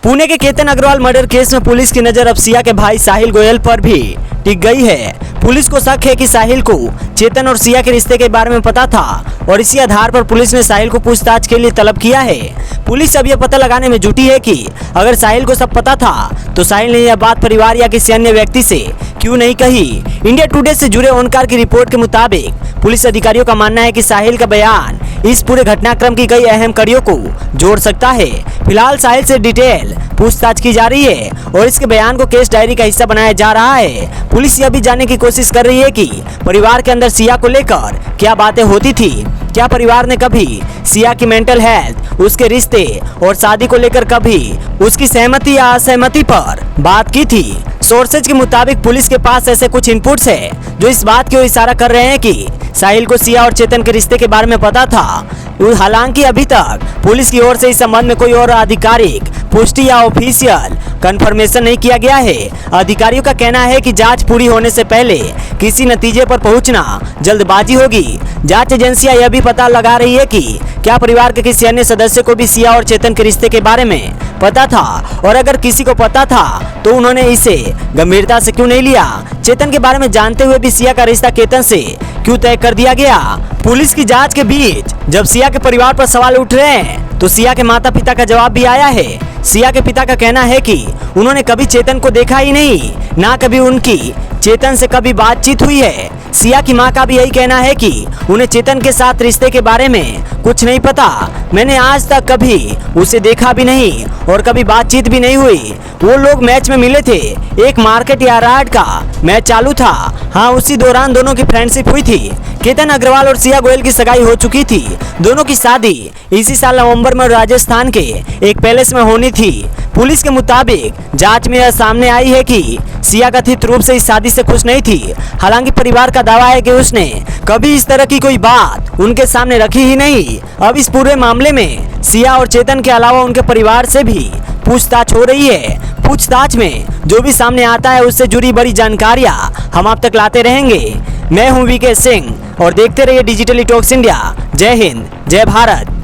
पुणे के Ketan Agarwal murder case में police की नजर अब सिया के भाई साहिल गोयल पर भी टिक गई है। पुलिस को शक है कि साहिल को चेतन और सिया के रिश्ते के बारे में पता था और इसी आधार पर पुलिस ने साहिल को पूछताछ के लिए तलब किया है। पुलिस अब यह पता लगाने में जुटी है कि अगर साहिल को सब पता था तो साहिल ने यह बात परिवार या किसी अन्य व्यक्ति से क्यों नहीं कही। इंडिया टुडे से जुड़े ओनकार की रिपोर्ट के मुताबिक पुलिस अधिकारियों का मानना है कि साहिल का बयान इस पूरे घटनाक्रम की कई अहम कड़ियों को जोड़ सकता है। फिलहाल साहिल से डिटेल पूछताछ की जा रही है और इसके बयान को केस डायरी का हिस्सा बनाया जा रहा है। पुलिस यह भी जानने की कोशिश कर रही है कि परिवार के अंदर सिया को लेकर क्या बातें होती थी। क्या परिवार ने कभी सिया की मेंटल हेल्थ, उसके रिश्ते और शादी को लेकर कभी उसकी सहमति या असहमति पर बात की थी। सोर्सेज के मुताबिक पुलिस के पास ऐसे कुछ इनपुट्स है जो इस बात की ओर इशारा कर रहे हैं कि साहिल को सिया और चेतन के रिश्ते के बारे में पता था। हालांकि अभी तक पुलिस की ओर से इस संबंध में कोई और आधिकारिक पुष्टि या ऑफिशियल कंफर्मेशन नहीं किया गया है। अधिकारियों का कहना है कि जांच पूरी होने से पहले किसी नतीजे पर पहुंचना जल्दबाजी होगी। जांच एजेंसियां यह भी पता लगा रही है कि क्या परिवार के किसी अन्य सदस्य को भी सिया और चेतन के रिश्ते के बारे में पता था और अगर किसी को पता था तो उन्होंने इसे गंभीरता से क्यों नहीं लिया। चेतन के बारे में जानते हुए भी सिया का रिश्ता केतन से क्यों तय कर दिया गया। पुलिस की जांच के बीच जब सिया के परिवार पर सवाल उठ रहे हैं तो सिया के माता पिता का जवाब भी आया है। सिया के पिता का कहना है कि उन्होंने कभी चेतन को देखा ही नहीं, ना कभी उनकी चेतन से कभी बातचीत हुई है। सिया की मां का भी यही कहना है कि उन्हें चेतन के साथ रिश्ते के बारे में कुछ नहीं पता। मैंने आज तक कभी उसे देखा भी नहीं और कभी बातचीत भी नहीं हुई। वो लोग मैच में मिले थे, एक मार्केट या राइड का मैच चालू था। हाँ, उसी दौरान दोनों की फ्रेंडशिप हुई थी। केतन अग्रवाल और सिया गोयल की सगाई हो चुकी थी। दोनों की शादी इसी साल नवंबर में राजस्थान के एक पैलेस में होनी थी। पुलिस के मुताबिक जांच में यह सामने आई है कि सिया कथित रूप से इस शादी से खुश नहीं थी। हालांकि परिवार का दावा है कि उसने कभी इस तरह की कोई बात उनके सामने रखी ही नहीं। अब इस पूरे मामले में सिया और चेतन के अलावा उनके परिवार से भी पूछताछ हो रही है। पूछताछ में जो भी सामने आता है उससे जुड़ी बड़ी जानकारियां हम आप तक लाते रहेंगे। मैं हूं वीके सिंह और देखते रहिए डिजिटली टॉक्स इंडिया। जय हिंद, जय भारत।